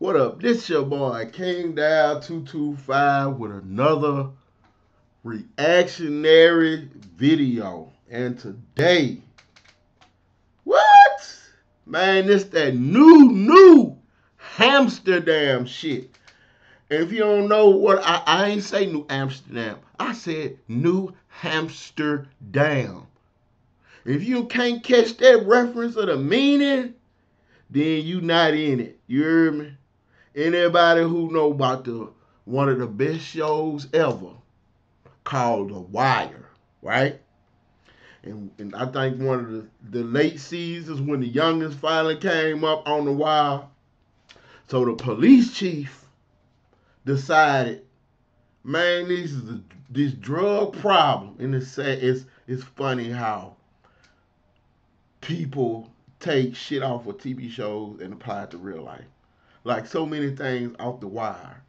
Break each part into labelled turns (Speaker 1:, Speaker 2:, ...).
Speaker 1: What up? This your boy King Down 225 with another reactionary video. And today, what? Man, this that new Hamsterdam shit. And if you don't know what I ain't say New Amsterdam. I said New Hamsterdam. If you can't catch that reference or the meaning, then you not in it. You hear me? Anybody who know about the one of the best shows ever called The Wire, right? And I think one of the late seasons when the youngest finally came up on The Wire. So the police chief decided, man, this drug problem, and it's funny how people take shit off of TV shows and apply it to real life. Like so many things off The Wire.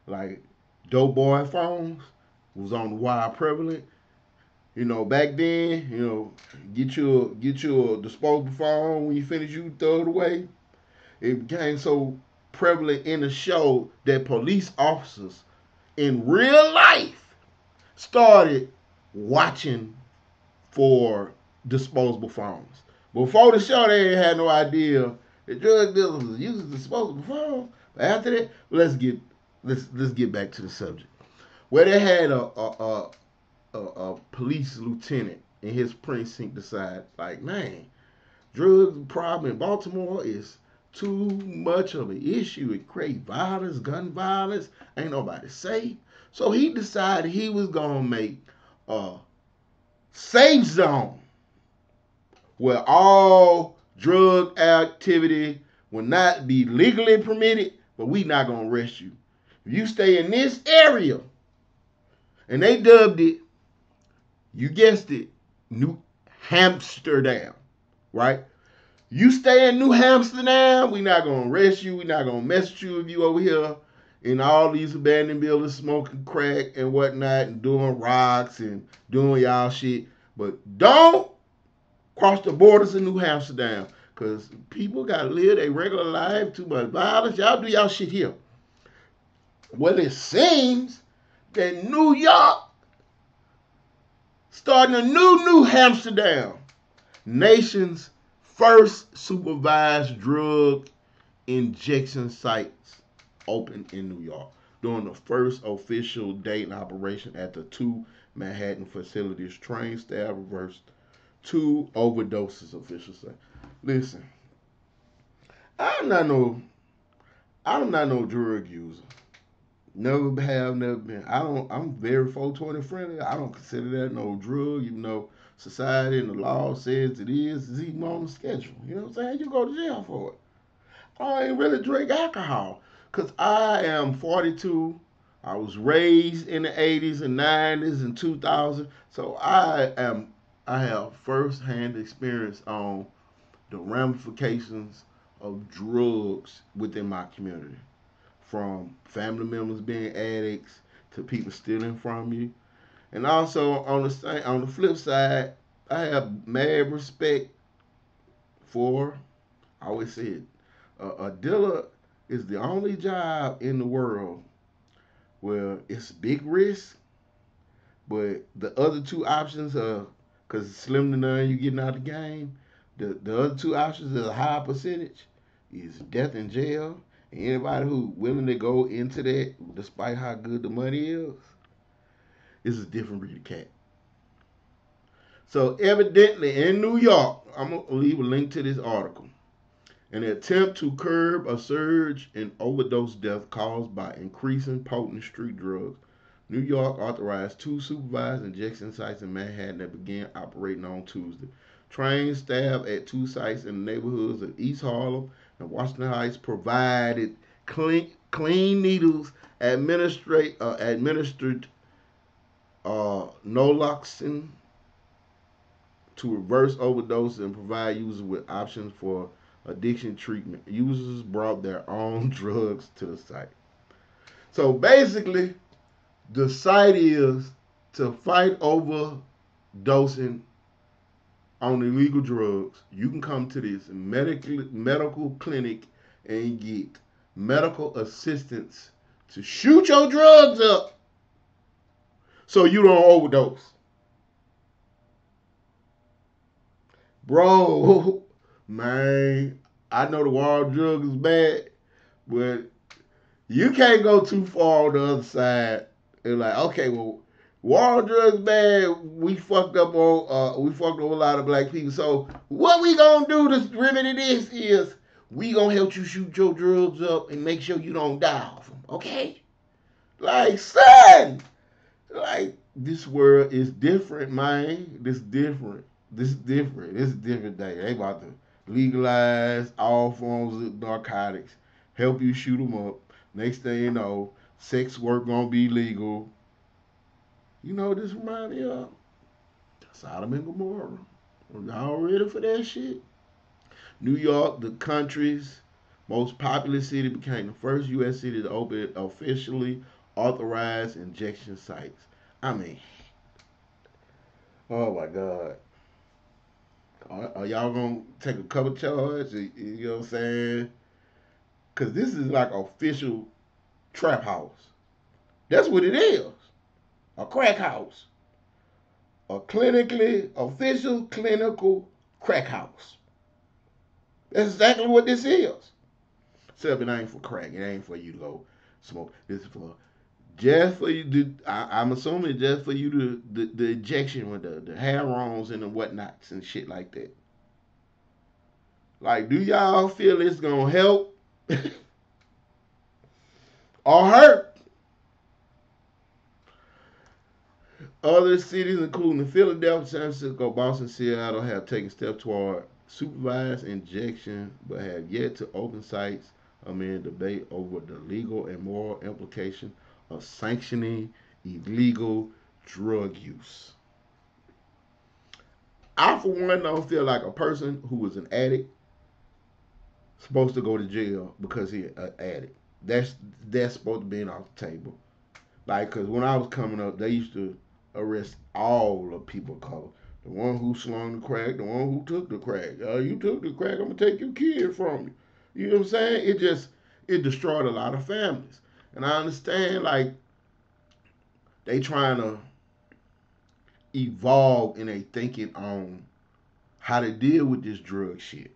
Speaker 1: Like dope boy phones was on The Wire prevalent. Back then, get you a disposable phone when you finish, you throw it away. It became so prevalent in the show that police officers in real life started watching for disposable phones. Before the show, they had no idea that drug dealers was using disposable phones. But after that, let's get back to the subject. Where they had a police lieutenant in his precinct decide, like, man, drug problem in Baltimore is too much of an issue. It creates violence, gun violence. Ain't nobody safe. So he decided he was gonna make a safe zone where all drug activity will not be legally permitted, but we not gonna arrest you. If you stay in this area, and they dubbed it, you guessed it, New Hamsterdam, right? You stay in New Amsterdam, we not gonna arrest you. We not gonna mess with you if you over here in all these abandoned buildings smoking crack and whatnot and doing rocks and doing y'all shit. But don't cross the borders in New Amsterdam, because people gotta live their regular life. Too much violence. Y'all do y'all shit here. Well, it seems that New York starting a New Amsterdam, nation's first supervised drug injection sites opened in New York during the first official day in operation at the two Manhattan facilities. Trained staff reversed two overdoses, officials say. Listen, I'm not no I'm not no drug user. Never have, never been. I'm very 420 friendly. I don't consider that no drug, even though society and the law says it is. It's even on the schedule. You know what I'm saying? You go to jail for it. I ain't really drink alcohol because I am 42. I was raised in the 80s and 90s and 2000. So I have first-hand experience on the ramifications of drugs within my community, from family members being addicts to people stealing from you. And also on the flip side, I have mad respect for, I always say it, a dealer is the only job in the world where it's big risk, but the other two options are, because it's slim to none, you getting out of the game. The other two options is a high percentage is death in jail. And anybody who willing to go into that, despite how good the money is a different breed of cat. So evidently in New York, I'm gonna leave a link to this article. An attempt to curb a surge in overdose death caused by increasing potent street drugs. New York authorized two supervised injection sites in Manhattan that began operating on Tuesday. Trained staff at two sites in the neighborhoods of East Harlem and Washington Heights provided clean needles, administered naloxone to reverse overdoses and provide users with options for addiction treatment. Users brought their own drugs to the site. So basically, the site is to fight overdosing on illegal drugs. You can come to this medical clinic and get medical assistance to shoot your drugs up so you don't overdose. Bro, man, I know the war on drugs is bad, but you can't go too far on the other side. It's like, okay, well, war on drugs bad. We fucked up a lot of black people. So what we gonna do to remedy this is we gonna help you shoot your drugs up and make sure you don't die off them. Okay? Like, son, like this world is different, man. This different. This different. This different day. They about to legalize all forms of narcotics, help you shoot them up. Next thing you know, sex work gonna be legal. You know what this remind me of? Sodom and Gomorrah. Y'all ready for that shit? New York, the country's most populous city, became the first U.S. city to open officially authorized injection sites. I mean, oh my God. Are y'all gonna take a cover charge? You know what I'm saying? Because this is like official trap house. That's what it is. A crack house. A clinically, official clinical crack house. That's exactly what this is. Except it ain't for crack. It ain't for you to go smoke. This is for just for you to, I'm assuming just for you to the injection with the heroins and the whatnots and shit like that. Like, do y'all feel it's gonna help or hurt? Other cities, including Philadelphia, San Francisco, Boston, Seattle, have taken steps toward supervised injection, but have yet to open sites amid debate over the legal and moral implication of sanctioning illegal drug use. I, for one, don't feel like a person who was an addict supposed to go to jail because he an addict. That's supposed to be off the table. Like, cause when I was coming up, they used to arrest all the people of color. The one who slung the crack, the one who took the crack. You took the crack, I'm gonna take your kid from you. You know what I'm saying? It destroyed a lot of families. And I understand, like, they trying to evolve in a thinking on how to deal with this drug shit.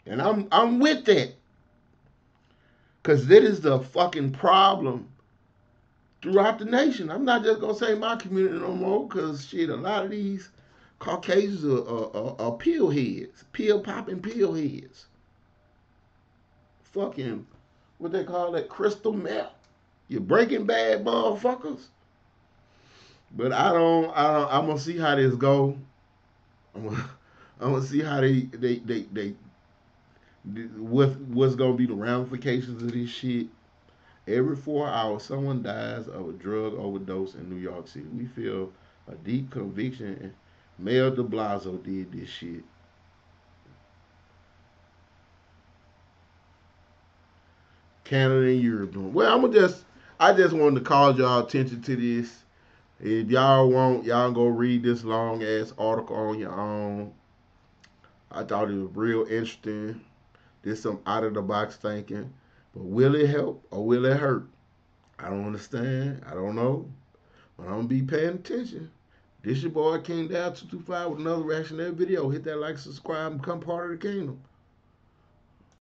Speaker 1: And I'm with that. Cause that is the fucking problem throughout the nation. I'm not just gonna say my community no more, cause shit, a lot of these Caucasians are pill heads, pill popping pill heads. Fucking what they call that, crystal meth. You Breaking Bad motherfuckers. But I'm gonna see how this go. I'm gonna, I'm gonna see how they what's gonna be the ramifications of this shit. Every 4 hours, someone dies of a drug overdose in New York City. We feel a deep conviction, and Mayor de Blasio did this shit. Canada and Europe doing well. I just wanted to call y'all attention to this. If y'all want, y'all go read this long ass article on your own. I thought it was real interesting. There's some out of the box thinking. But will it help or will it hurt? I don't understand. I don't know. But I'm gonna be paying attention. This your boy King Down 225 with another reactionary video. Hit that like, subscribe, and become part of the kingdom.